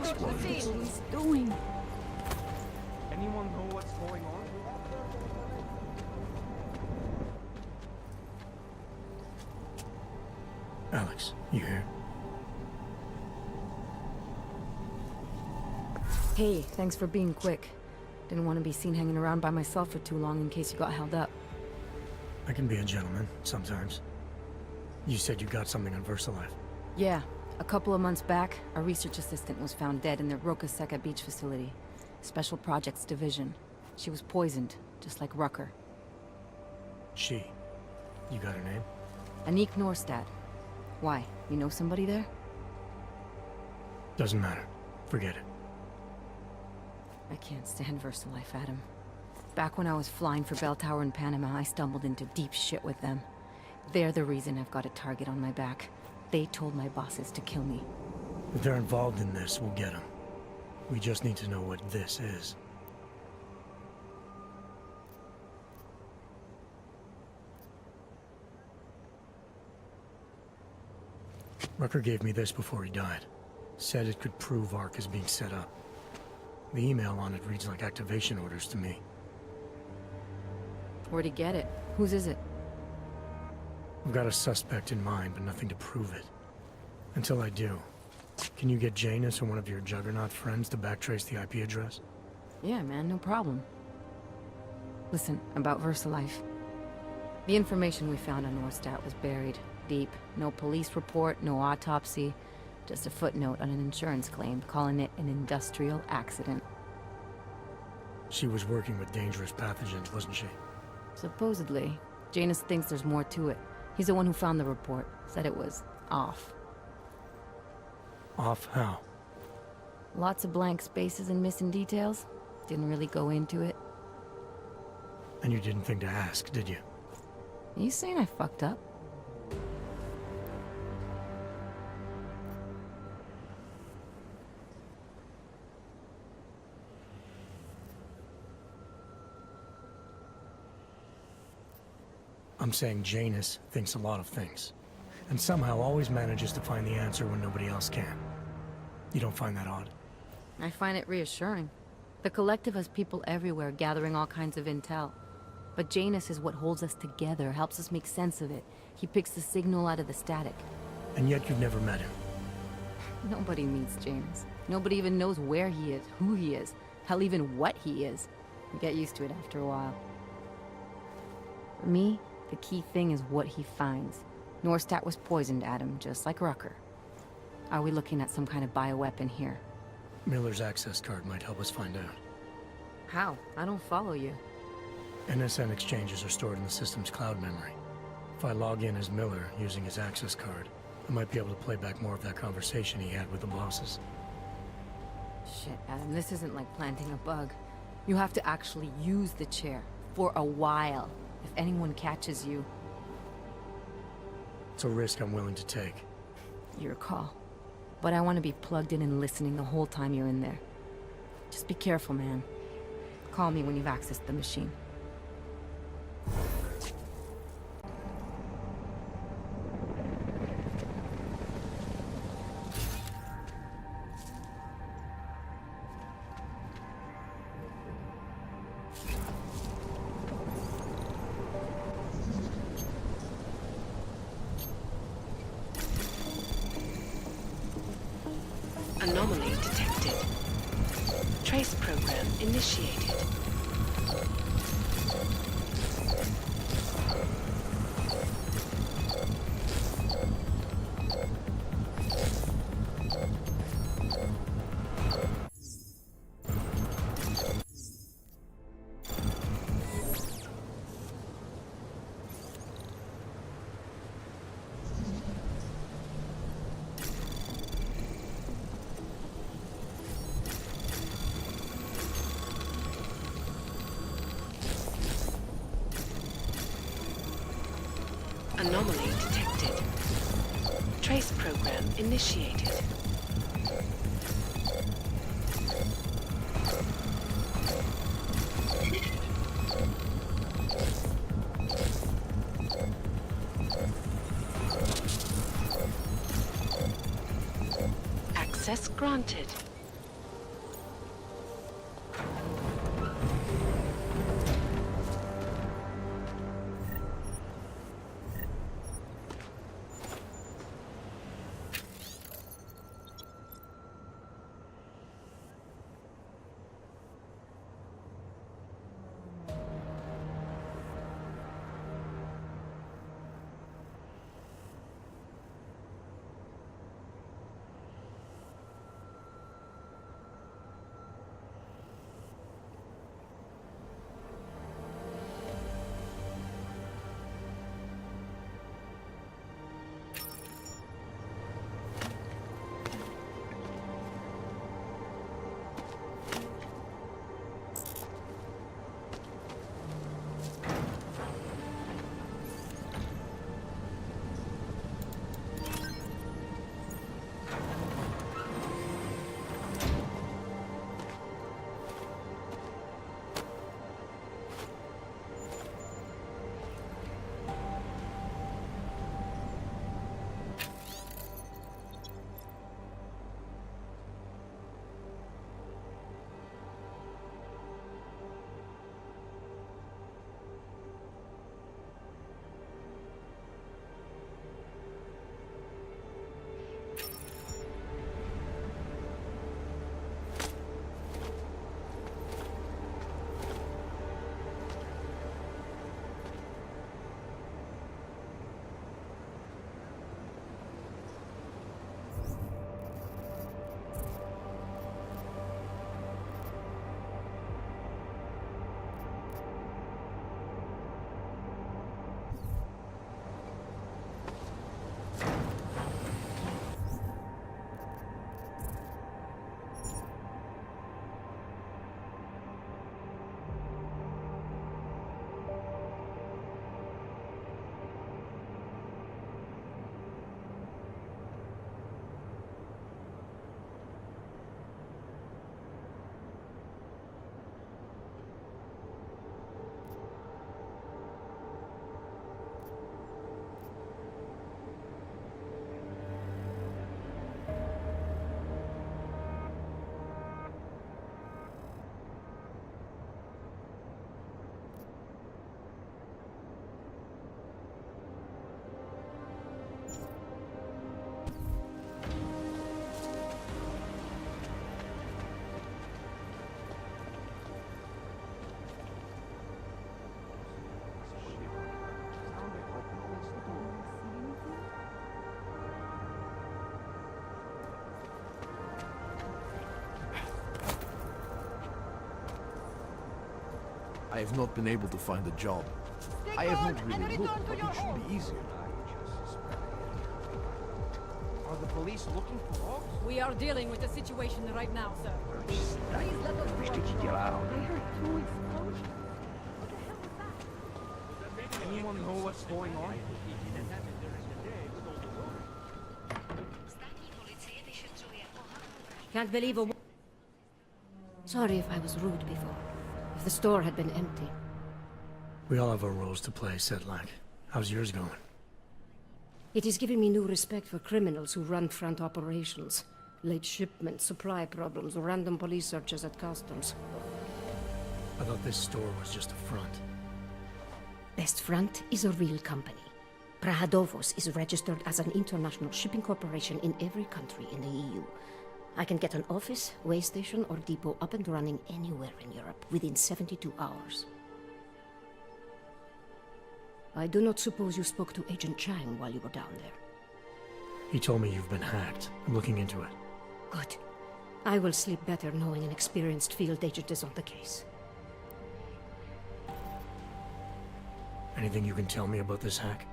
explosions. What he's doing. Anyone know what's going on? Alex, you here? Hey, thanks for being quick. Didn't want to be seen hanging around by myself for too long in case you got held up. I can be a gentleman, sometimes. You said you got something on VersaLife. Yeah, a couple of months back, a research assistant was found dead in the Roca Seca beach facility. Special Projects Division. She was poisoned, just like Rucker. She. You got her name? Anik Norstad. Why? You know somebody there? Doesn't matter. Forget it. I can't stand VersaLife, Adam. Back when I was flying for Bell Tower in Panama, I stumbled into deep shit with them. They're the reason I've got a target on my back. They told my bosses to kill me. If they're involved in this, we'll get them. We just need to know what this is. Rucker gave me this before he died. Said it could prove ARC is being set up. The email on it reads like activation orders to me. Where'd he get it? Whose is it? I've got a suspect in mind, but nothing to prove it. Until I do, can you get Janus or one of your Juggernaut friends to backtrace the IP address? Yeah, man, no problem. Listen, about VersaLife. The information we found on Norstad was buried deep. No police report, no autopsy. Just a footnote on an insurance claim, calling it an industrial accident. She was working with dangerous pathogens, wasn't she? Supposedly. Janus thinks there's more to it. He's the one who found the report. Said it was off. Off how? Lots of blank spaces and missing details. Didn't really go into it. And you didn't think to ask, did you? Are you saying I fucked up? I'm saying Janus thinks a lot of things. And somehow always manages to find the answer when nobody else can. You don't find that odd? I find it reassuring. The Collective has people everywhere gathering all kinds of intel. But Janus is what holds us together, helps us make sense of it. He picks the signal out of the static. And yet you've never met him. Nobody meets Janus. Nobody even knows where he is, who he is, hell, even what he is. You get used to it after a while. For me, the key thing is what he finds. Norstad was poisoned, Adam, just like Rucker. Are we looking at some kind of bioweapon here? Miller's access card might help us find out. How? I don't follow you. NSN exchanges are stored in the system's cloud memory. If I log in as Miller using his access card, I might be able to play back more of that conversation he had with the bosses. Shit, Adam, this isn't like planting a bug. You have to actually use the chair. For a while. If anyone catches you... It's a risk I'm willing to take. Your call. But I want to be plugged in and listening the whole time you're in there. Just be careful, man. Call me when you've accessed the machine. Anomaly detected. Trace program initiated. Anomaly detected. Trace program initiated. Access granted. I have not been able to find a job. I have not really looked, but it should be easier. Are the police looking for Hawks? We are dealing with the situation right now, sir. Please let us go. I heard 2 explosions. What the hell was that? Anyone know what's going on? Can't believe a... Sorry if I was rude before. If the store had been empty. We all have our roles to play, Sedlak. How's yours going? It is giving me new respect for criminals who run front operations. Late shipments, supply problems, or random police searches at customs. I thought this store was just a front. Best Front is a real company. Prahadovos is registered as an international shipping corporation in every country in the EU. I can get an office, way station, or depot up and running anywhere in Europe within 72 hours. I do not suppose you spoke to Agent Chang while you were down there. He told me you've been hacked. I'm looking into it. Good. I will sleep better knowing an experienced field agent is on the case. Anything you can tell me about this hack?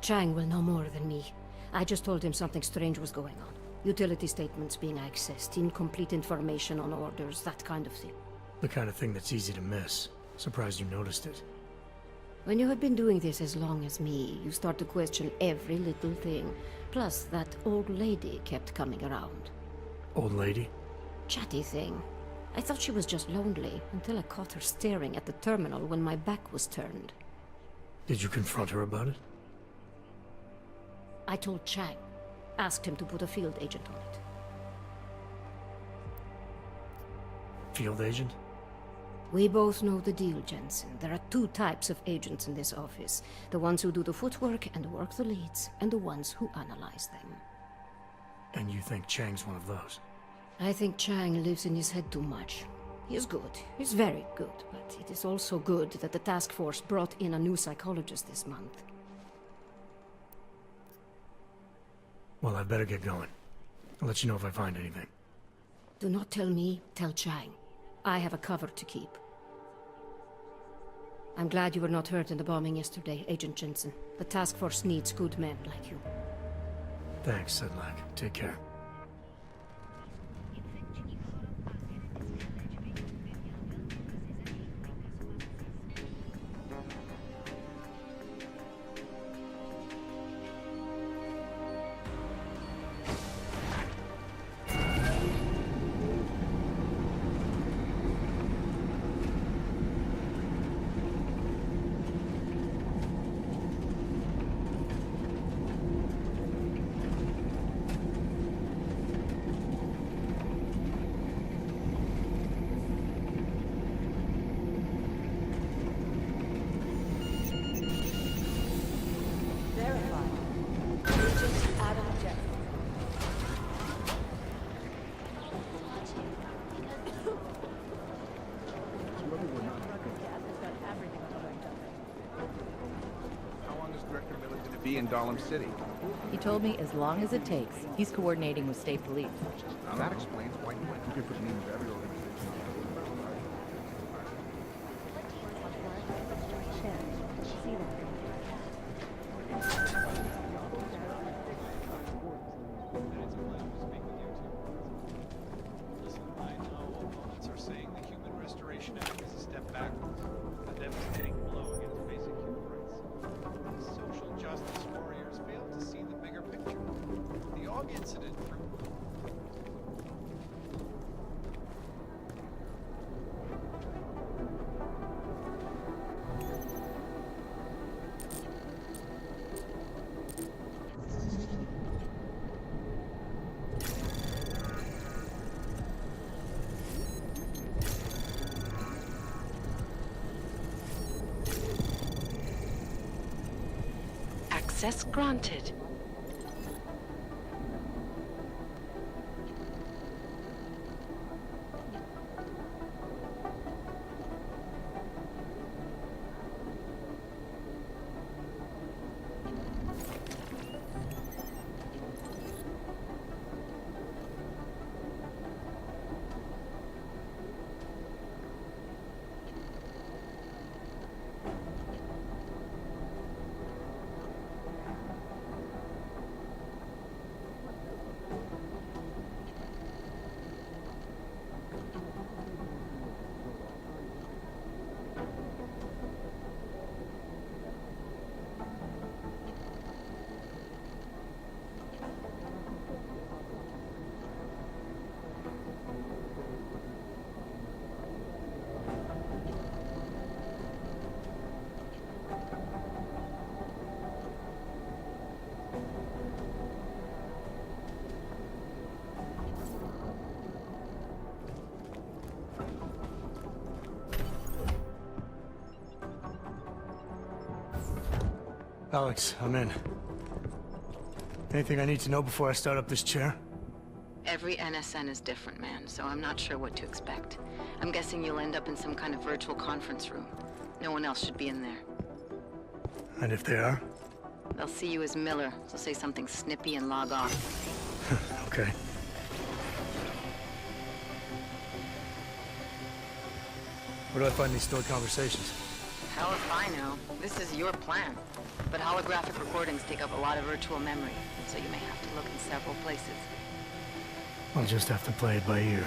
Chang will know more than me. I just told him something strange was going on. Utility statements being accessed, incomplete information on orders, that kind of thing. The kind of thing that's easy to miss. Surprised you noticed it. When you have been doing this as long as me, you start to question every little thing. Plus, that old lady kept coming around. Old lady? Chatty thing. I thought she was just lonely, until I caught her staring at the terminal when my back was turned. Did you confront her about it? I told Chang. Asked him to put a field agent on it. Field agent? We both know the deal, Jensen. There are 2 types of agents in this office. The ones who do the footwork and work the leads, and the ones who analyze them. And you think Chang's one of those? I think Chang lives in his head too much. He is good. He's very good. But it is also good that the task force brought in a new psychologist this month. Well, I'd better get going. I'll let you know if I find anything. Do not tell me, tell Chang. I have a cover to keep. I'm glad you were not hurt in the bombing yesterday, Agent Jensen. The task force needs good men like you. Thanks, Sedlak. Take care. Be in Dahlem City. He told me as long as it takes. He's coordinating with state police. Now that explains why he went to different names of every organization. Listen, I know opponents are saying the Human Restoration Act is a step backwards, a devastating blow against basic human rights. Social justice warriors fail to see the bigger picture. The Og incident proved. Access granted. Alex, I'm in. Anything I need to know before I start up this chair? Every NSN is different, man, so I'm not sure what to expect. I'm guessing you'll end up in some kind of virtual conference room. No one else should be in there. And if they are? They'll see you as Miller, so say something snippy and log off. Okay. Where do I find these stored conversations? Hell if I know. This is your plan. But holographic recordings take up a lot of virtual memory, so you may have to look in several places. I'll just have to play it by ear.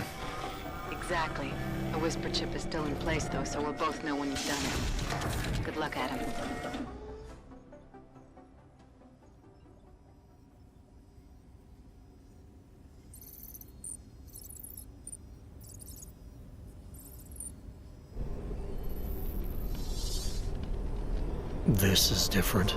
Exactly. A whisper chip is still in place, though, so we'll both know when you've done it. Good luck, Adam. This is different.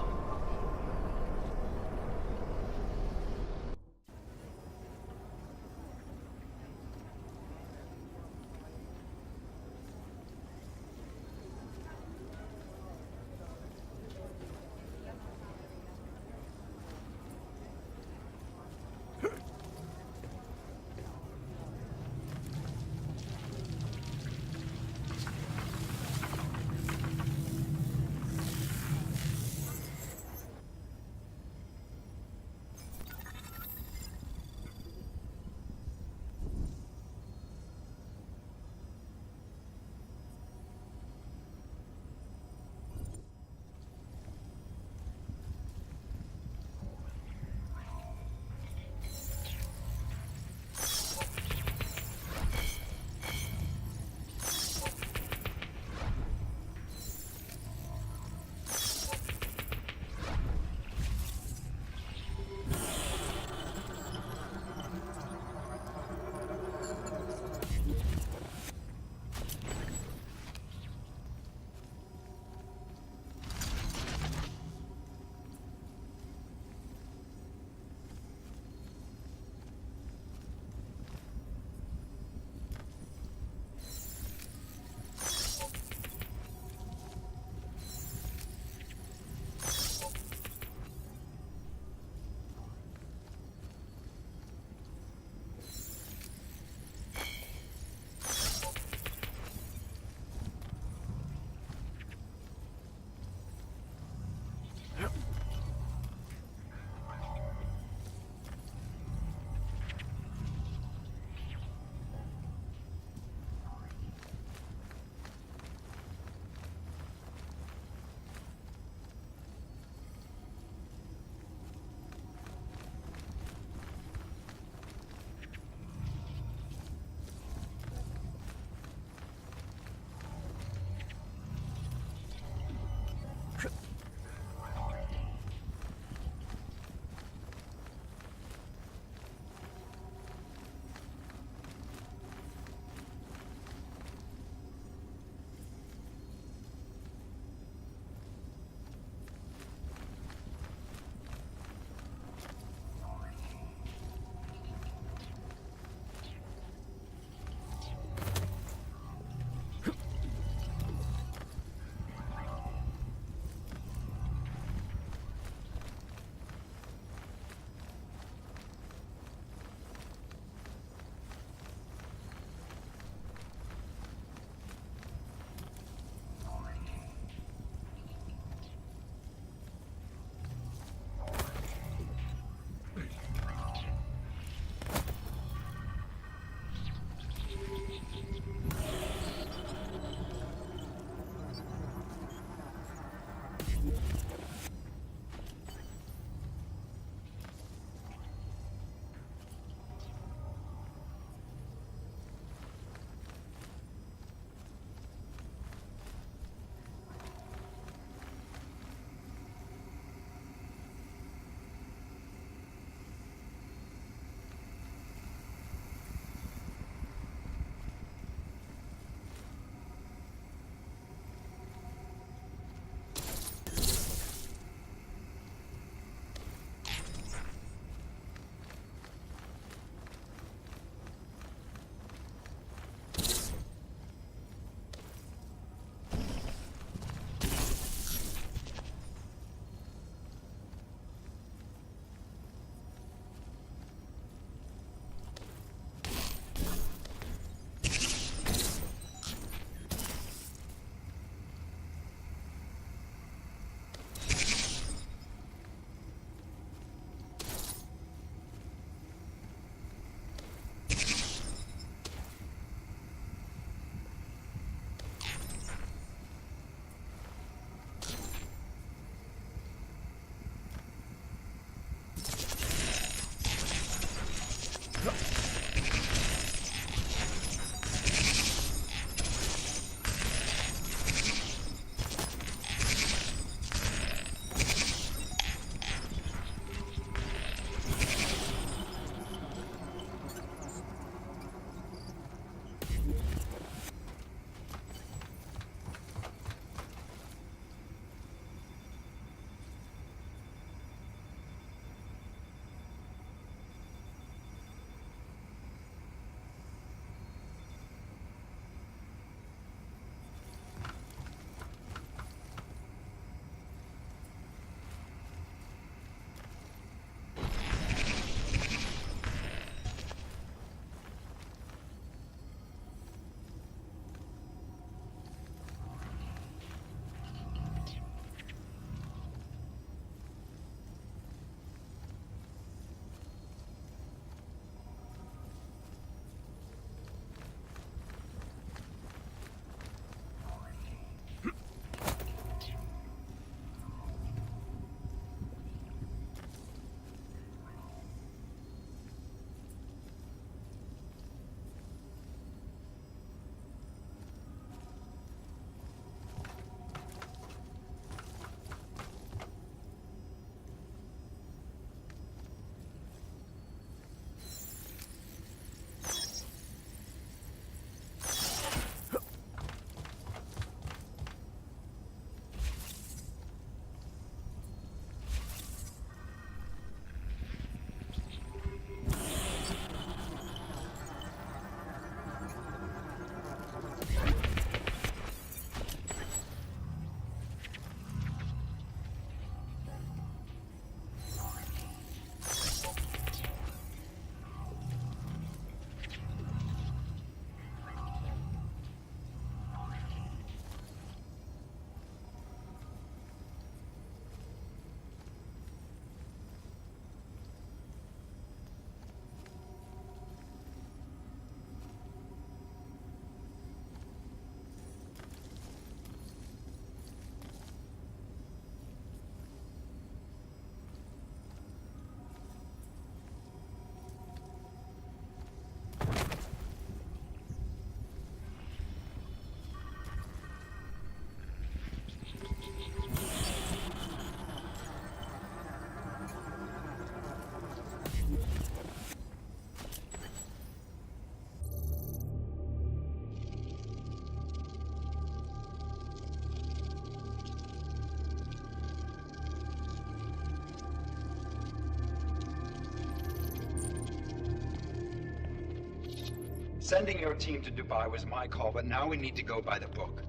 Sending your team to Dubai was my call, but now we need to go by the book.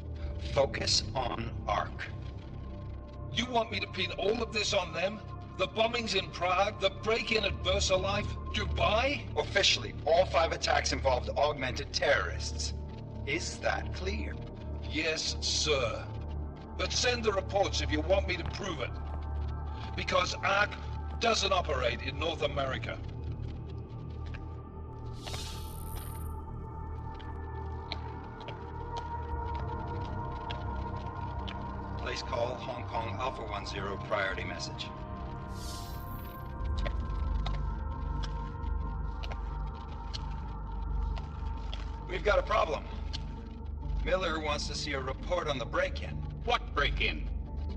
Focus on ARC. You want me to pin all of this on them? The bombings in Prague, the break-in at VersaLife, Dubai? Officially, all 5 attacks involved augmented terrorists. Is that clear? Yes, sir. But send the reports if you want me to prove it. Because ARC doesn't operate in North America. Place call, Hong Kong Alpha 10, priority message. We've got a problem. Miller wants to see a report on the break-in. What break-in?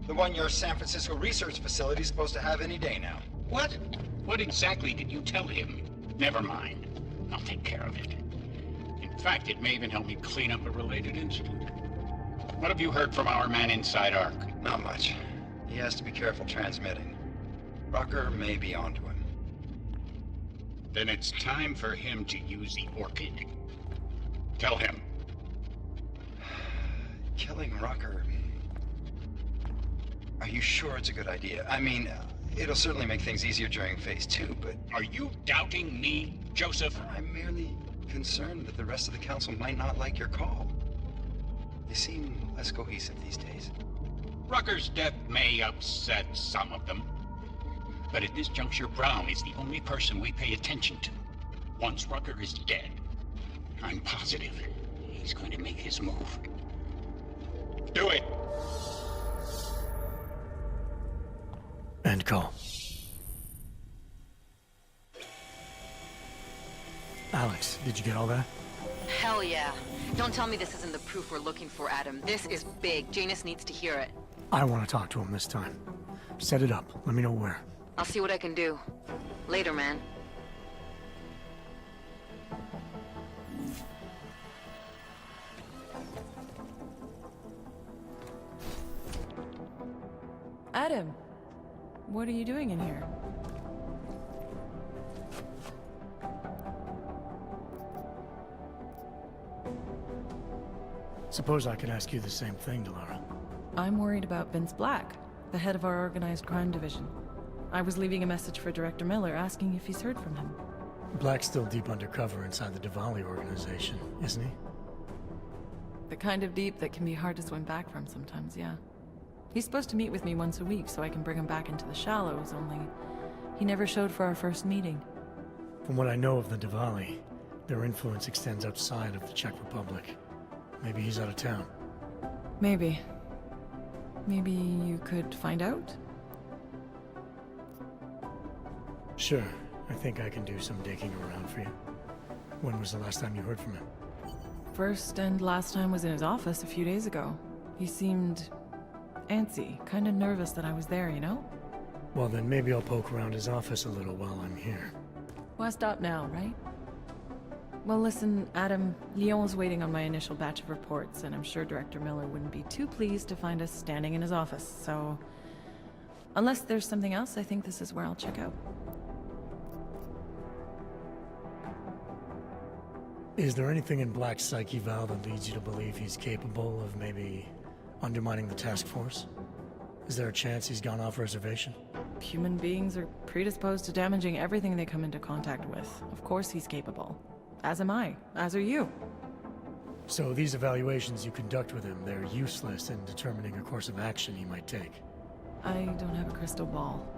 The one your San Francisco research facility is supposed to have any day now. What? What exactly did you tell him? Never mind. I'll take care of it. In fact, it may even help me clean up a related incident. What have you heard from our man inside ARC? Not much. He has to be careful transmitting. Rucker may be onto him. Then it's time for him to use the Orchid. Tell him. Killing Rucker... Are you sure it's a good idea? I mean, it'll certainly make things easier during Phase 2, but... Are you doubting me, Joseph? I'm merely concerned that the rest of the Council might not like your call. They seem less cohesive these days. Rucker's death may upset some of them. But at this juncture, Brown is the only person we pay attention to. Once Rucker is dead, I'm positive he's going to make his move. Do it! End call. Alex, did you get all that? Hell yeah. Don't tell me this isn't the proof we're looking for, Adam. This is big. Janus needs to hear it. I want to talk to him this time. Set it up. Let me know where. I'll see what I can do. Later, man. Adam, what are you doing in here? Suppose I could ask you the same thing, Delara. I'm worried about Vince Black, the head of our organized crime division. I was leaving a message for Director Miller asking if he's heard from him. Black's still deep undercover inside the Diwali organization, isn't he? The kind of deep that can be hard to swim back from sometimes, yeah. He's supposed to meet with me once a week so I can bring him back into the shallows, only he never showed for our first meeting. From what I know of the Diwali, their influence extends outside of the Czech Republic. Maybe he's out of town. Maybe. Maybe you could find out? Sure. I think I can do some digging around for you. When was the last time you heard from him? First and last time was in his office a few days ago. He seemed antsy, kind of nervous that I was there, you know? Well, then maybe I'll poke around his office a little while I'm here. Why stop now, right? Well, listen, Adam, Lyon's waiting on my initial batch of reports, and I'm sure Director Miller wouldn't be too pleased to find us standing in his office, so... Unless there's something else, I think this is where I'll check out. Is there anything in Black's psyche, Val, that leads you to believe he's capable of maybe undermining the task force? Is there a chance he's gone off reservation? Human beings are predisposed to damaging everything they come into contact with. Of course he's capable. As am I. As are you. So these evaluations you conduct with him, they're useless in determining a course of action he might take? I don't have a crystal ball.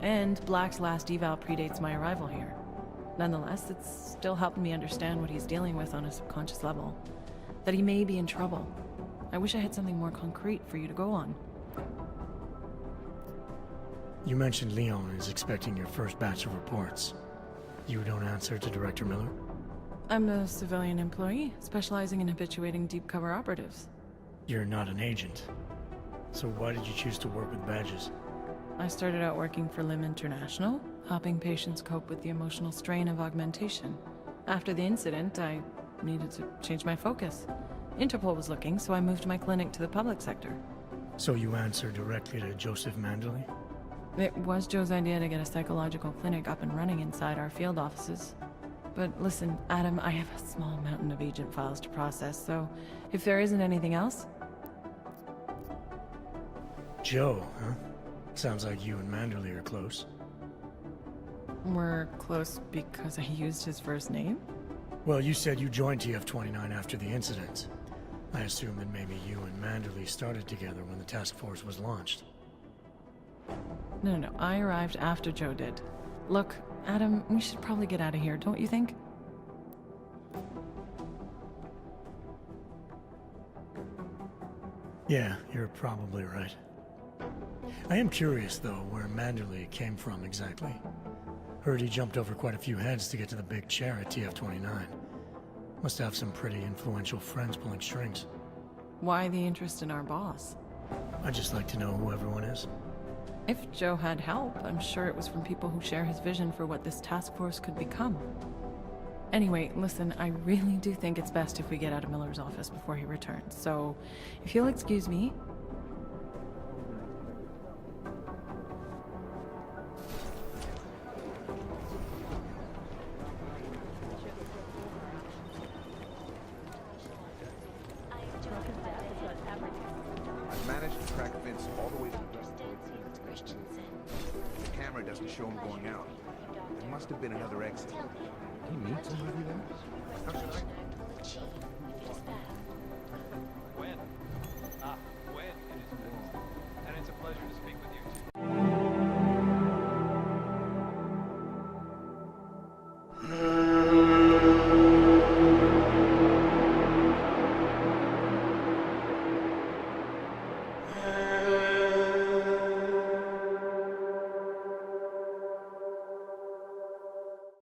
And Black's last eval predates my arrival here. Nonetheless, it's still helping me understand what he's dealing with on a subconscious level. That he may be in trouble. I wish I had something more concrete for you to go on. You mentioned Leon is expecting your first batch of reports. You don't answer to Director Miller? I'm a civilian employee, specializing in habituating deep cover operatives. You're not an agent. So why did you choose to work with badges? I started out working for LIM International, helping patients cope with the emotional strain of augmentation. After the incident, I needed to change my focus. Interpol was looking, so I moved my clinic to the public sector. So you answer directly to Joseph Mandley? It was Joe's idea to get a psychological clinic up and running inside our field offices. But listen, Adam, I have a small mountain of agent files to process, so if there isn't anything else... Joe, huh? Sounds like you and Manderley are close. We're close because I used his first name? Well, you said you joined TF-29 after the incident. I assume that maybe you and Manderley started together when the task force was launched. No, I arrived after Joe did. Look, Adam, we should probably get out of here, don't you think? Yeah, you're probably right. I am curious, though, where Manderley came from exactly. Heard he jumped over quite a few heads to get to the big chair at TF-29. Must have some pretty influential friends pulling strings. Why the interest in our boss? I'd just like to know who everyone is. If Joe had help, I'm sure it was from people who share his vision for what this task force could become. Anyway, listen, I really do think it's best if we get out of Miller's office before he returns, so if you'll excuse me... I've managed to track Vince all the way to the camera doesn't show him going out. There must have been another exit. Did he meet somebody there? How should I?